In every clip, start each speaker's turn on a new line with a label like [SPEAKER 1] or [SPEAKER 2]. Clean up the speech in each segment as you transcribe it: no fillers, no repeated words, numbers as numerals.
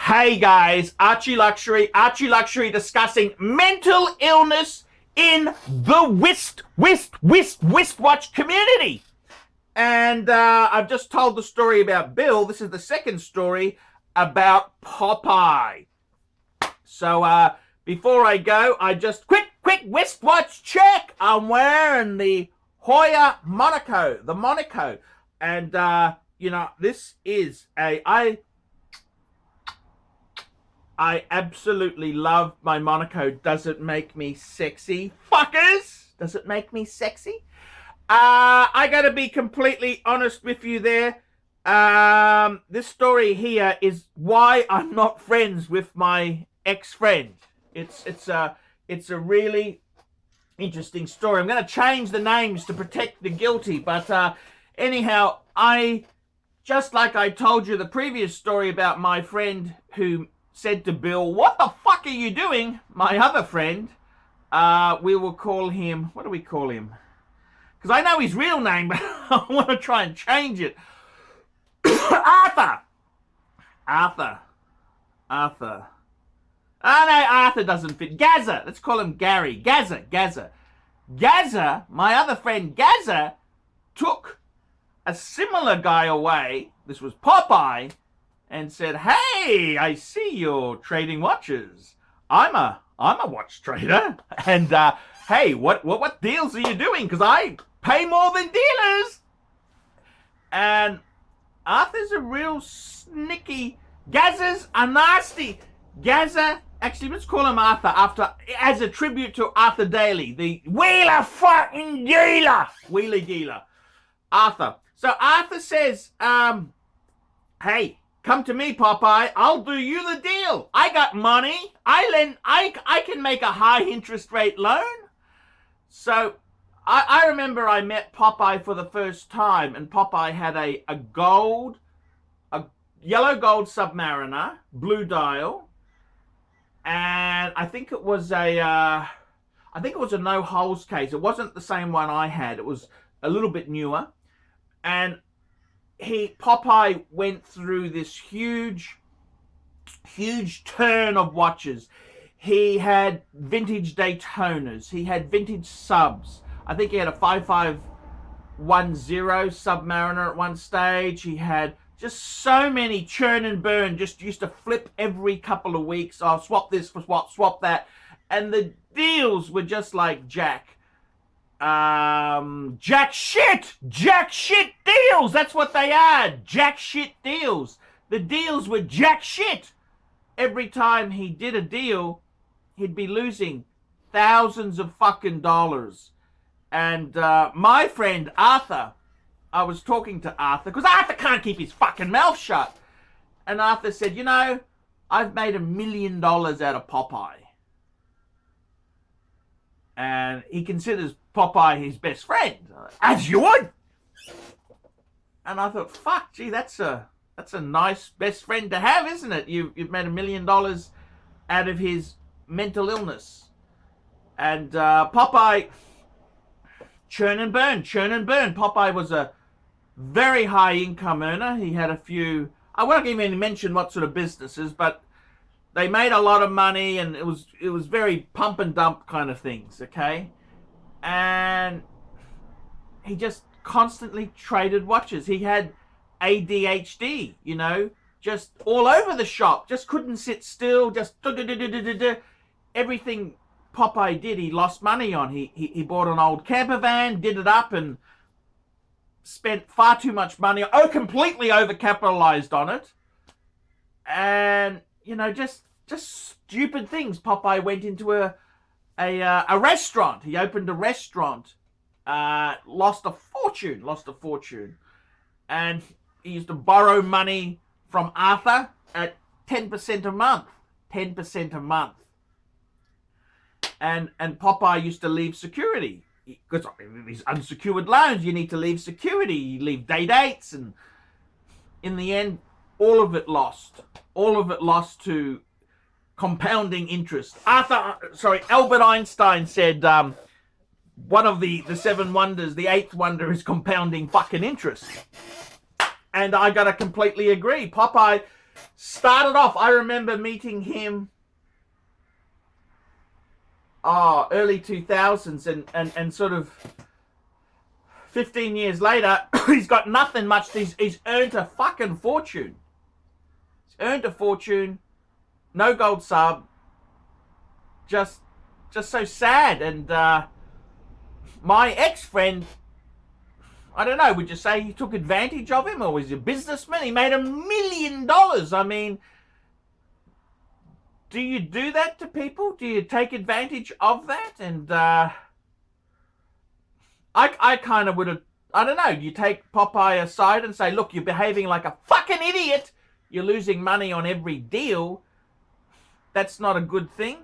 [SPEAKER 1] Hey guys, Archie Luxury discussing mental illness in the wristwatch community. And I've just told the story about Bill. This is the second story about Popeye. So before I go, I just quick wristwatch check. I'm wearing the Hoya Monaco, the Monaco. And this is I absolutely love my Monaco. Does it make me sexy? Fuckers! Does it make me sexy? I gotta be completely honest with you there. This story here is why I'm not friends with my ex-friend. It's a really interesting story. I'm gonna change the names to protect the guilty, but anyhow, just like I told you the previous story about my friend who said to Bill, "What the fuck are you doing?" My other friend, we will call him, what do we call him? Because I know his real name, but I want to try and change it. Arthur. Oh no, Arthur doesn't fit. Gazza. Let's call him Gary. Gazza. My other friend Gazza took a similar guy away. This was Popeye. And said, "Hey, I see you're trading watches. I'm a watch trader. And hey, what deals are you doing? Because I pay more than dealers." And Arthur's a real snicky. Gazza's a nasty. Gazza, actually, let's call him Arthur as a tribute to Arthur Daly, the wheeler fucking dealer, wheeler dealer. Arthur. So Arthur says, "Hey, come to me, Popeye. I'll do you the deal. I got money. I can make a high interest rate loan." So I remember I met Popeye for the first time, and Popeye had a yellow gold Submariner, blue dial, and I think it was a no holes case. It wasn't the same one I had. It was a little bit newer, and Popeye went through this huge turn of watches. He had vintage Daytonas. He had vintage subs. I think he had a 5510 Submariner at one stage. He had just so many churn and burn. Just used to flip every couple of weeks. I'll swap this for swap that. And the deals were just like jack shit deals. That's what they are. Jack shit deals. The deals were jack shit. Every time he did a deal, he'd be losing thousands of fucking dollars. And my friend Arthur, I was talking to Arthur because Arthur can't keep his fucking mouth shut. And Arthur said, "I've made $1 million out of Popeye." And he considers Popeye his best friend, as you would. And I thought, fuck, gee, that's a nice best friend to have, isn't it? You've made $1 million out of his mental illness. And Popeye, churn and burn. Popeye was a very high income earner. He had a few, I won't even mention what sort of businesses, but they made a lot of money, and it was very pump and dump kind of things, okay? And he just constantly traded watches. He had ADHD, just all over the shop. Just couldn't sit still. Just everything Popeye did, he lost money on. He bought an old camper van, did it up, and spent far too much money. Completely overcapitalized on it. And just stupid things. Popeye went into a restaurant. He opened a restaurant. Lost a fortune. And he used to borrow money from Arthur at 10% a month. 10% a month. And Popeye used to leave security. Because these unsecured loans, you need to leave security. You leave day dates, and in the end, all of it lost to compounding interest. Albert Einstein said, one of the seven wonders, the eighth wonder is compounding fucking interest. And I gotta completely agree. Popeye started off, I remember meeting him early 2000s, and sort of 15 years later, he's got nothing much. He's earned a fucking fortune. He's earned a fortune. No gold sub. Just so sad. And my ex-friend, I don't know, would you say he took advantage of him, or was he a businessman? He made $1 million. I mean, do you do that to people? Do you take advantage of that? And I kind of would have, I don't know, you take Popeye aside and say, look, you're behaving like a fucking idiot. You're losing money on every deal. That's not a good thing.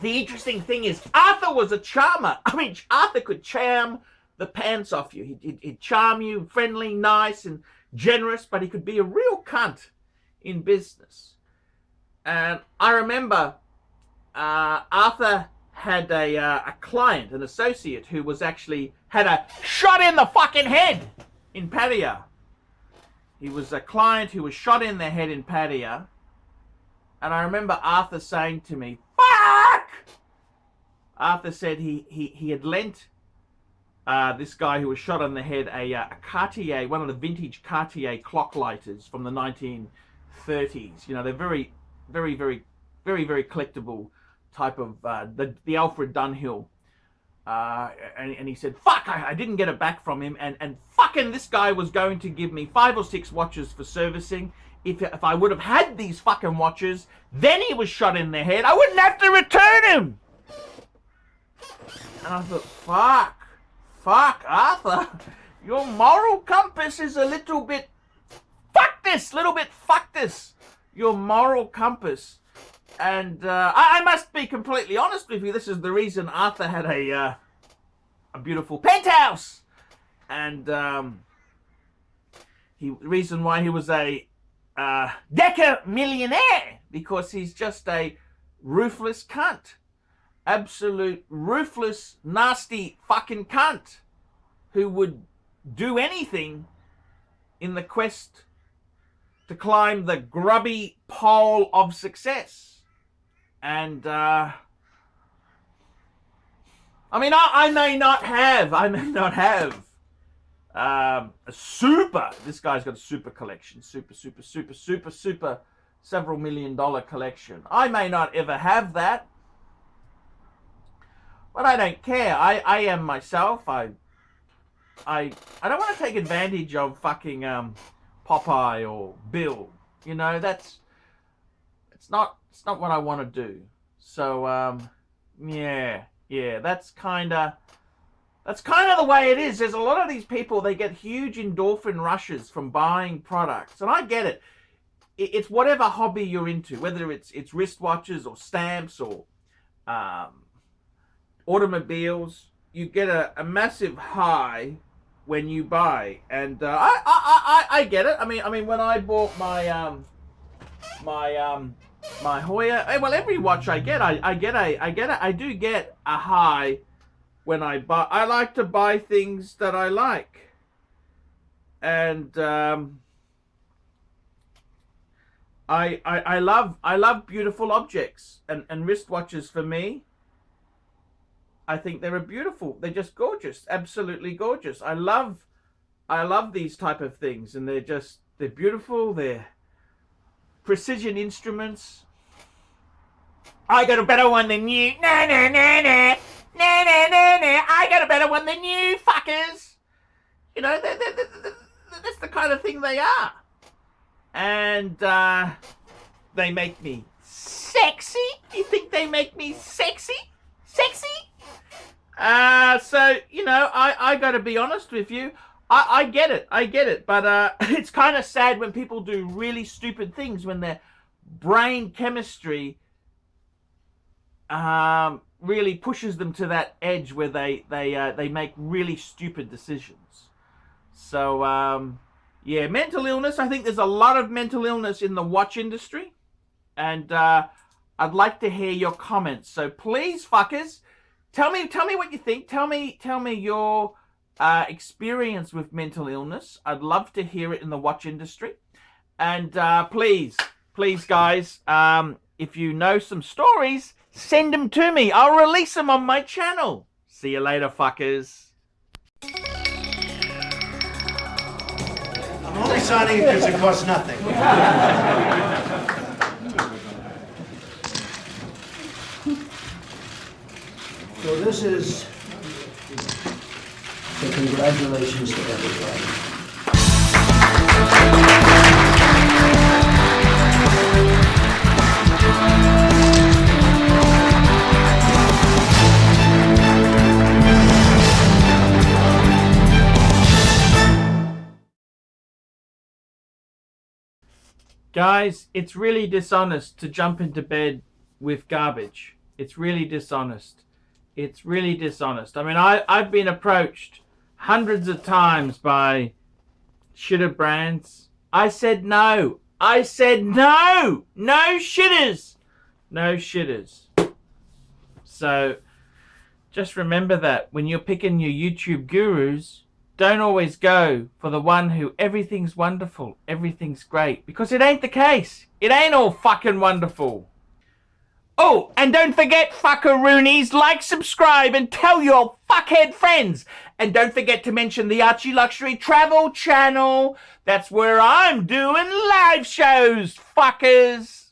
[SPEAKER 1] The interesting thing is, Arthur was a charmer. I mean, Arthur could charm the pants off you. He'd charm you, friendly, nice, and generous, but he could be a real cunt in business. And I remember Arthur had a client, an associate, who was actually had a shot in the fucking head in Pattaya. He was a client who was shot in the head in Pattaya. And I remember Arthur saying to me, fuck! Arthur said he had lent this guy who was shot on the head a Cartier, one of the vintage Cartier clock lighters from the 1930s. You know, they're very, very, very, very, very collectible type of, the Alfred Dunhill. And he said, fuck, I didn't get it back from him. And fucking this guy was going to give me 5 or 6 watches for servicing. If I would have had these fucking watches, then he was shot in the head, I wouldn't have to return him. And I thought, fuck, Arthur, your moral compass is a little bit, fuck this, your moral compass. And I must be completely honest with you, this is the reason Arthur had a beautiful penthouse. And the reason why he was a Deca millionaire, because he's just a ruthless cunt. Absolute ruthless, nasty fucking cunt who would do anything in the quest to climb the grubby pole of success. And I mean, I may not have this guy's got a super collection, super several $1 million collection. I may not ever have that, but I don't care. I am myself. I don't want to take advantage of fucking Popeye or Bill. You know, it's not what I want to do. So yeah, that's kind of the way it is. There's a lot of these people, they get huge endorphin rushes from buying products. And I get it. It's whatever hobby you're into, whether it's wristwatches or stamps or automobiles. You get a massive high when you buy. And I get it. I mean, when I bought my my Hoya, well, every watch I do get a high when I buy. I like to buy things that I like, and I love beautiful objects, and wristwatches for me, I think they're beautiful. They're just gorgeous, absolutely gorgeous. I love these type of things, and they're beautiful. They're precision instruments. I got a better one than you. No. I got a better one than you, fuckers. You know, that's the kind of thing they are. And they make me sexy. You think they make me sexy? So, you know, I got to be honest with you. I get it. But it's kind of sad when people do really stupid things, when their brain chemistry really pushes them to that edge where they make really stupid decisions. So, yeah, mental illness. I think there's a lot of mental illness in the watch industry. And I'd like to hear your comments. So please, fuckers, tell me what you think. Tell me your experience with mental illness. I'd love to hear it in the watch industry. And please, guys, if you know some stories, send them to me. I'll release them on my channel. See you later, fuckers.
[SPEAKER 2] I'm only signing it because it costs nothing. So this is the congratulations to everybody.
[SPEAKER 1] Guys, it's really dishonest to jump into bed with garbage. It's really dishonest. It's really dishonest. I mean, I've been approached hundreds of times by shitter brands. I said no. I said no. No shitters. No shitters. So just remember that when you're picking your YouTube gurus, don't always go for the one who everything's wonderful, everything's great, because it ain't the case. It ain't all fucking wonderful. Oh, and don't forget, fuckaroonies, like, subscribe, and tell your fuckhead friends. And don't forget to mention the Archie Luxury Travel channel. That's where I'm doing live shows, fuckers.